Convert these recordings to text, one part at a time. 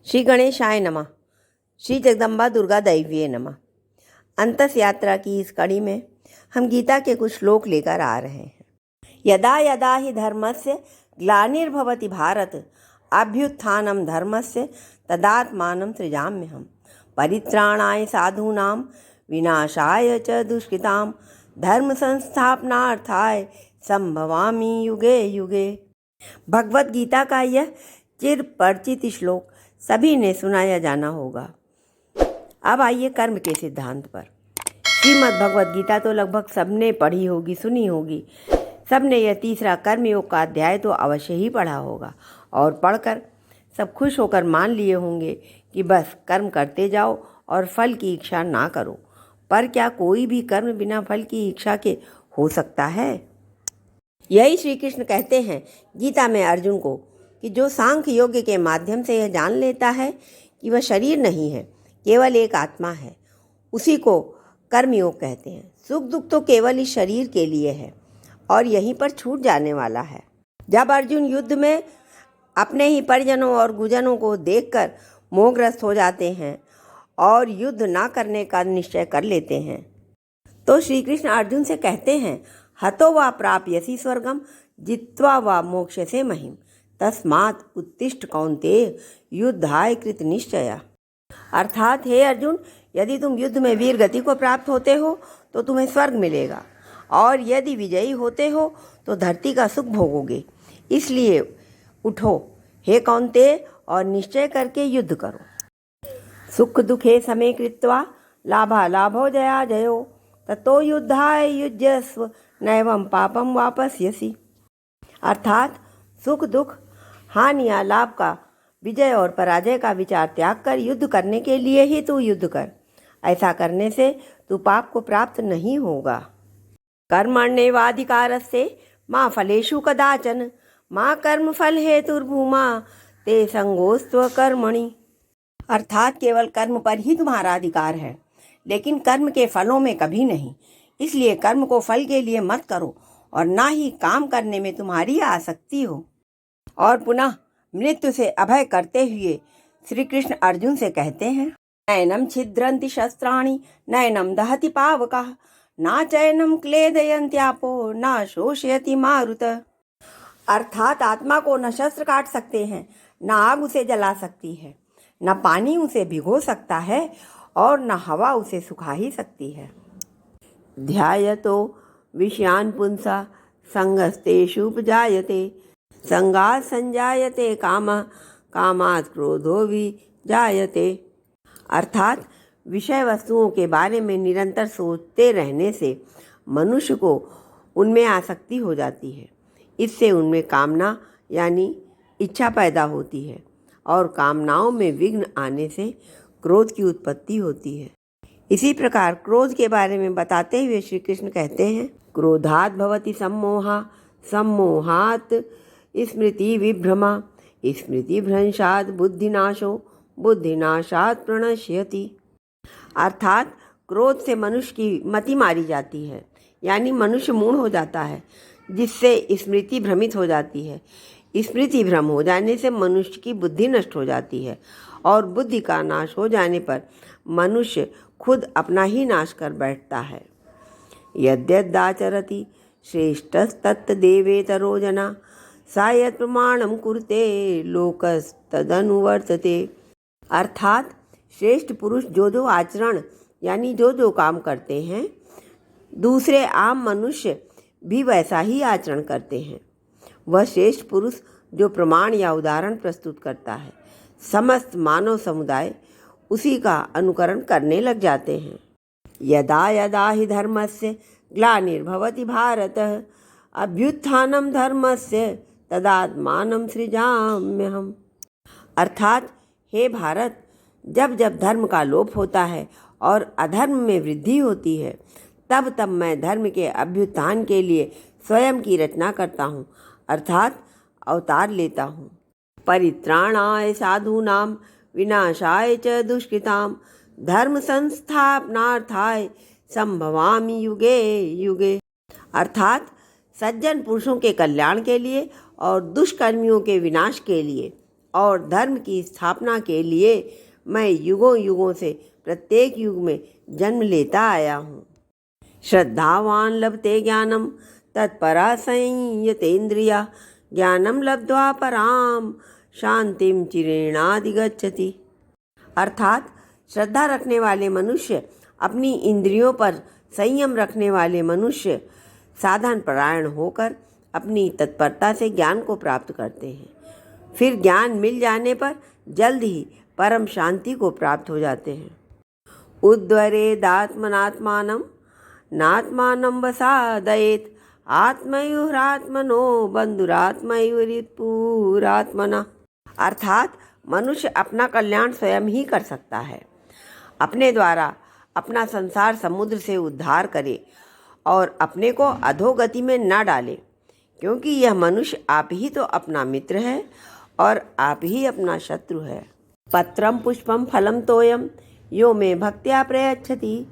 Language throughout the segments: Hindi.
श्री गणेशाय नमः। श्री जगदम्बा दुर्गा दैवीये नमः। अंतस यात्रा की इस कड़ी में हम गीता के कुछ श्लोक लेकर आ रहे हैं। यदा यदा हि धर्मस्य ग्लानिर्भवति भारत अभ्युत्थानं धर्मस्य तदात्मानं सृजाम्यहम्। परित्राणाय साधूनां विनाशाय च दुष्कृतां धर्म संस्थापनार्थाय संभवामि युगे युगे। भगवत गीता का यह चिर परिचित श्लोक सभी ने सुनाया जाना होगा। अब आइए कर्म के सिद्धांत पर। श्रीमद् भगवत गीता तो लगभग सबने पढ़ी होगी, सुनी होगी। सबने यह तीसरा कर्मयोग का अध्याय तो अवश्य ही पढ़ा होगा और पढ़कर सब खुश होकर मान लिए होंगे कि बस कर्म करते जाओ और फल की इच्छा ना करो। पर क्या कोई भी कर्म बिना फल की इच्छा के हो सकता है? यही श्री कृष्ण कहते हैं गीता में अर्जुन को कि जो सांख्य योग के माध्यम से यह जान लेता है कि वह शरीर नहीं है, केवल एक आत्मा है, उसी को कर्मयोग कहते हैं। सुख दुख तो केवल इस शरीर के लिए है और यहीं पर छूट जाने वाला है। जब अर्जुन युद्ध में अपने ही परिजनों और गुजनों को देखकर मोहग्रस्त हो जाते हैं और युद्ध ना करने का निश्चय कर लेते हैं, तो श्री कृष्ण अर्जुन से कहते हैं, हतो वा प्राप्यसि स्वर्गम जित्वा वा मोक्ष्यसे महिम तस्मात् उत्तिष्ठ कौन्तेय युद्धाय कृत निश्चया। अर्थात हे अर्जुन, यदि तुम युद्ध में वीर गति को प्राप्त होते हो तो तुम्हें स्वर्ग मिलेगा और यदि विजयी होते हो तो धरती का सुख भोगोगे। इसलिए उठो हे कौन्तेय और निश्चय करके युद्ध करो। सुख दुखे समे कृत्वा लाभा लाभो जया जयो ततो युद्धाय युज्यस्व नैवं पापम वापस्यसि। अर्थात सुख दुख हानि या लाभ का, विजय और पराजय का विचार त्याग कर युद्ध करने के लिए ही तू युद्ध कर। ऐसा करने से तू पाप को प्राप्त नहीं होगा। कर्मण्येवाधिकारस्ते मां फलेषु कदाचन मां कर्म फल हेतुर्भूमा ते संगोस्त्व कर्मणि। अर्थात केवल कर्म पर ही तुम्हारा अधिकार है, लेकिन कर्म के फलों में कभी नहीं। इसलिए कर्म को फल के लिए मत करो और ना ही काम करने में तुम्हारी आसक्ति हो। और पुनः मृत्यु से अभय करते हुए श्री कृष्ण अर्जुन से कहते हैं, नैनम छिद्रन्ति शस्त्राणि नैनम दहति पावकः ना चैनम क्लेदयन्त्यापो ना शोषयति मारुत। अर्थात आत्मा को न शस्त्र काट सकते हैं, न आग उसे जला सकती है, न पानी उसे भिगो सकता है और न हवा उसे सुखा ही सकती है। ध्यायतो विषयान् पुंसा संगस्तेषुपजायते संगात् संजायते कामः कामात् क्रोधो विजायते। अर्थात विषय वस्तुओं के बारे में निरंतर सोचते रहने से मनुष्य को उनमें आसक्ति हो जाती है। इससे उनमें कामना यानी इच्छा पैदा होती है और कामनाओं में विघ्न आने से क्रोध की उत्पत्ति होती है। इसी प्रकार क्रोध के बारे में बताते हुए श्री कृष्ण कहते हैं, क्रोधात् भवति सम्मोहा सम्मोहात् स्मृति विभ्रमा स्मृति भ्रंशात् बुद्धिनाशो बुद्धिनाशात् प्रणश्यति। अर्थात क्रोध से मनुष्य की मति मारी जाती है, यानी मनुष्य मूढ़ हो जाता है, जिससे स्मृति भ्रमित हो जाती है। स्मृति भ्रम हो जाने से मनुष्य की बुद्धि नष्ट हो जाती है और बुद्धि का नाश हो जाने पर मनुष्य खुद अपना ही नाश कर बैठता है। यद्यदाचरति श्रेष्ठस्तत्तदेवेतरो जना सा यत् प्रमाणं कुरुते लोकस्तदनुवर्तते। अर्थात श्रेष्ठ पुरुष जो जो आचरण यानी जो जो काम करते हैं, दूसरे आम मनुष्य भी वैसा ही आचरण करते हैं। वह श्रेष्ठ पुरुष जो प्रमाण या उदाहरण प्रस्तुत करता है, समस्त मानव समुदाय उसी का अनुकरण करने लग जाते हैं। यदा यदा हि धर्मस्य ग्लानिर्भवति भारत अभ्युत्थानं धर्मस्य तदात्मानं सृजाम्यहम्। अर्थात हे भारत, जब जब धर्म का लोप होता है और अधर्म में वृद्धि होती है, तब तब मैं धर्म के अभ्युत्थान के लिए स्वयं की रचना करता हूँ, अर्थात अवतार लेता हूँ। परित्राणाय साधूनां विनाशाय च दुष्कृतां धर्म संस्थापनार्थाय संभवामि युगे युगे। अर्थात सज्जन पुरुषों के कल्याण के लिए और दुष्कर्मियों के विनाश के लिए और धर्म की स्थापना के लिए मैं युगों युगों से प्रत्येक युग में जन्म लेता आया हूँ। श्रद्धावान लभते ज्ञानम तत्परा संयतेन्द्रिया ज्ञानम लब्ध्वा पराम शांतिम चिरेणाधिगच्छति। अर्थात श्रद्धा रखने वाले मनुष्य, अपनी इंद्रियों पर संयम रखने वाले मनुष्य साधन परायण होकर अपनी तत्परता से ज्ञान को प्राप्त करते हैं। फिर ज्ञान मिल जाने पर जल्द ही परम शांति को प्राप्त हो जाते हैं। उद्वरेदात्मनात्मानं नात्मानं वसादयेत् आत्मयुरात्मनो बंधुरात्मयुरिपुरात्मना। अर्थात मनुष्य अपना कल्याण स्वयं ही कर सकता है। अपने द्वारा अपना संसार समुद्र से उद्धार करे और अपने को अधोगति में न डाले, क्योंकि यह मनुष्य आप ही तो अपना मित्र है और आप ही अपना शत्रु है। पत्रम पुष्पम फलम तोयम यो मे भक्त्या प्रयच्छति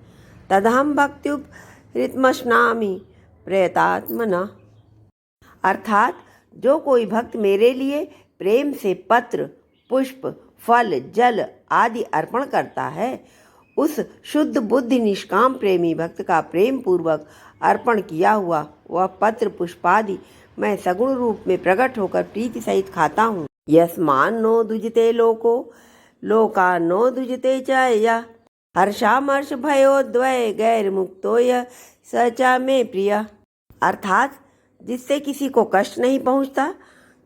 तदहम भक्त्युपहृतमश्नामि प्रयतात्मना। अर्थात जो कोई भक्त मेरे लिए प्रेम से पत्र, पुष्प, फल, जल आदि अर्पण करता है, उस शुद्ध बुद्धि निष्काम प्रेमी भक्त का प्रेम पूर्वक अर्पण किया हुआ वह पत्र पुष्पादि मैं सगुण रूप में प्रकट होकर प्रीति सहित खाता हूँ। यस्मान नो दुजते लोको लोका नो दुजते च या हर्षामर्ष भयोद्वय गैर मुक्तो य सचा में प्रिय। अर्थात जिससे किसी को कष्ट नहीं पहुँचता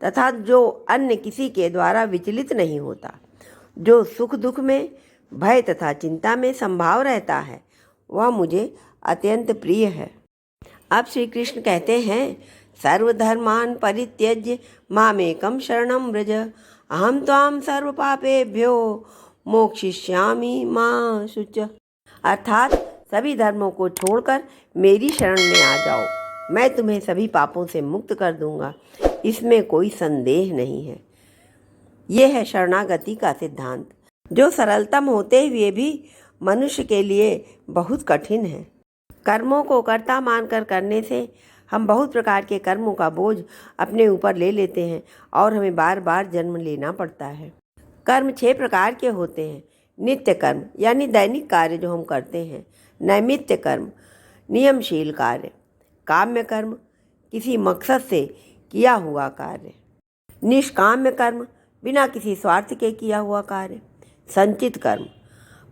तथा जो अन्य किसी के द्वारा विचलित नहीं होता, जो सुख दुख में, भय तथा चिंता में संभाव रहता है, वह मुझे अत्यंत प्रिय है। अब श्री कृष्ण कहते हैं, सर्वधर्मान परित्यज्य मामेकं शरणं व्रज अहम त्वां सर्व पापेभ्यो मोक्षयिष्यामि मा शुच। अर्थात सभी धर्मों को छोड़कर मेरी शरण में आ जाओ, मैं तुम्हें सभी पापों से मुक्त कर दूंगा, इसमें कोई संदेह नहीं है। यह है शरणागति का सिद्धांत, जो सरलतम होते हुए भी मनुष्य के लिए बहुत कठिन है। कर्मों को कर्ता मानकर करने से हम बहुत प्रकार के कर्मों का बोझ अपने ऊपर ले लेते हैं और हमें बार बार जन्म लेना पड़ता है। कर्म 6 प्रकार के होते हैं। नित्य कर्म यानी दैनिक कार्य जो हम करते हैं, नैमित्य कर्म नियमशील कार्य, काम्य कर्म किसी मकसद से किया हुआ कार्य, निष्काम्य कर्म बिना किसी स्वार्थ के किया हुआ कार्य, संचित कर्म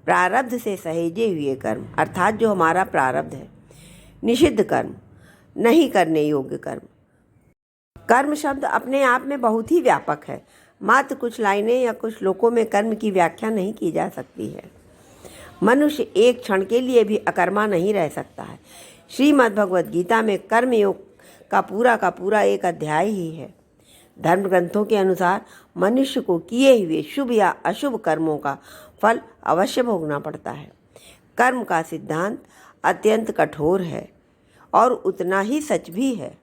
प्रारब्ध से सहेजे हुए कर्म अर्थात जो हमारा प्रारब्ध है, निषिद्ध कर्म नहीं करने योग्य कर्म। कर्म शब्द अपने आप में बहुत ही व्यापक है, मात्र कुछ लाइनें या कुछ श्लोकों में कर्म की व्याख्या नहीं की जा सकती है। मनुष्य एक क्षण के लिए भी अकर्मा नहीं रह सकता है। श्रीमद् भगवद गीता में कर्मयोग का पूरा एक अध्याय ही है। धर्म ग्रंथों के अनुसार मनुष्य को किए हुए शुभ या अशुभ कर्मों का फल अवश्य भोगना पड़ता है। कर्म का सिद्धांत अत्यंत कठोर है और उतना ही सच भी है।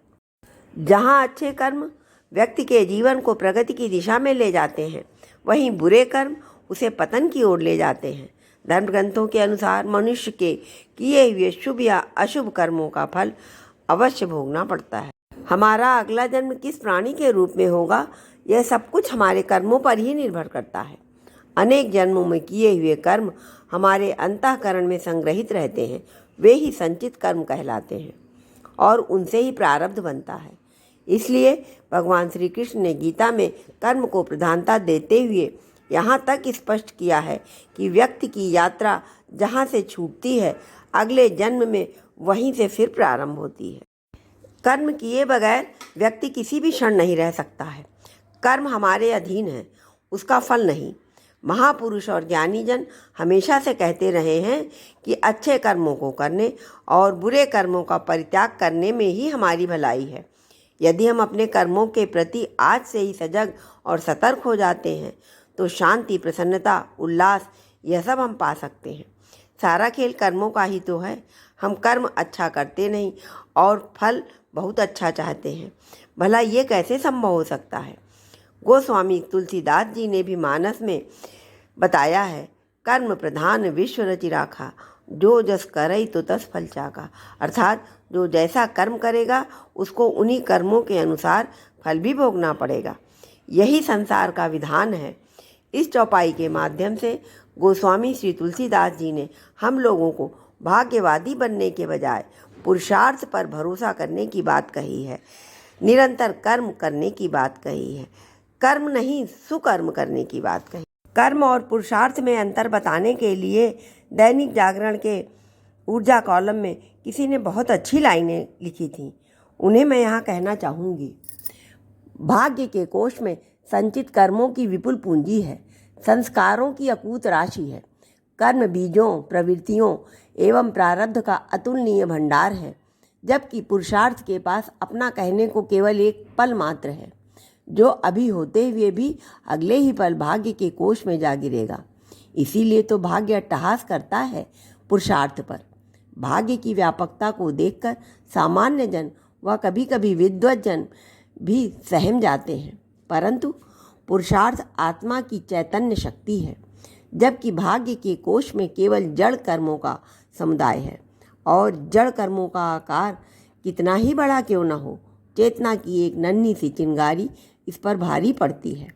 जहाँ अच्छे कर्म व्यक्ति के जीवन को प्रगति की दिशा में ले जाते हैं, वहीं बुरे कर्म उसे पतन की ओर ले जाते हैं। धर्म ग्रंथों के अनुसार मनुष्य के किए हुए शुभ या अशुभ कर्मों का फल अवश्य भोगना पड़ता है। हमारा अगला जन्म किस प्राणी के रूप में होगा, यह सब कुछ हमारे कर्मों पर ही निर्भर करता है। अनेक जन्मों में किए हुए कर्म हमारे अंतःकरण में संग्रहित रहते हैं, वे ही संचित कर्म कहलाते हैं और उनसे ही प्रारब्ध बनता है। इसलिए भगवान श्री कृष्ण ने गीता में कर्म को प्रधानता देते हुए यहाँ तक स्पष्ट किया है कि व्यक्ति की यात्रा जहाँ से छूटती है, अगले जन्म में वहीं से फिर प्रारंभ होती है। कर्म किए बगैर व्यक्ति किसी भी क्षण नहीं रह सकता है। कर्म हमारे अधीन है, उसका फल नहीं। महापुरुष और ज्ञानी जन हमेशा से कहते रहे हैं कि अच्छे कर्मों को करने और बुरे कर्मों का परित्याग करने में ही हमारी भलाई है। यदि हम अपने कर्मों के प्रति आज से ही सजग और सतर्क हो जाते हैं तो शांति, प्रसन्नता, उल्लास यह सब हम पा सकते हैं। सारा खेल कर्मों का ही तो है। हम कर्म अच्छा करते नहीं और फल बहुत अच्छा चाहते हैं। भला ये कैसे संभव हो सकता है? गोस्वामी तुलसीदास जी ने भी मानस में बताया है, कर्म प्रधान विश्व रचि राखा, जो जस करई तो तस फल चाका। अर्थात जो जैसा कर्म करेगा उसको उन्हीं कर्मों के अनुसार फल भी भोगना पड़ेगा। यही संसार का विधान है। इस चौपाई के माध्यम से गोस्वामी श्री तुलसीदास जी ने हम लोगों को भाग्यवादी बनने के बजाय पुरुषार्थ पर भरोसा करने की बात कही है, निरंतर कर्म करने की बात कही है, कर्म नहीं सुकर्म करने की बात कही। कर्म और पुरुषार्थ में अंतर बताने के लिए दैनिक जागरण के ऊर्जा कॉलम में किसी ने बहुत अच्छी लाइनें लिखी थीं, उन्हें मैं यहाँ कहना चाहूँगी। भाग्य के कोष में संचित कर्मों की विपुल पूंजी है, संस्कारों की अकूत राशि है, कर्म बीजों, प्रवृत्तियों एवं प्रारब्ध का अतुलनीय भंडार है, जबकि पुरुषार्थ के पास अपना कहने को केवल एक पल मात्र है, जो अभी होते हुए भी अगले ही पल भाग्य के कोष में जा गिरेगा। इसीलिए तो भाग्य अट्टहास करता है पुरुषार्थ पर। भाग्य की व्यापकता को देखकर सामान्य जन व कभी कभी विद्वत जन भी सहम जाते हैं, परंतु पुरुषार्थ आत्मा की चैतन्य शक्ति है, जबकि भाग्य के कोष में केवल जड़ कर्मों का समुदाय है। और जड़ कर्मों का आकार कितना ही बड़ा क्यों न हो, चेतना की एक नन्ही सी चिंगारी इस पर भारी पड़ती है।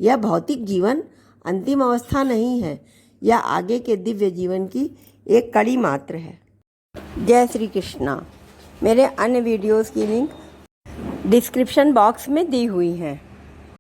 यह भौतिक जीवन अंतिम अवस्था नहीं है, यह आगे के दिव्य जीवन की एक कड़ी मात्र है। जय श्री कृष्णा। मेरे अन्य वीडियोस की लिंक डिस्क्रिप्शन बॉक्स में दी हुई है।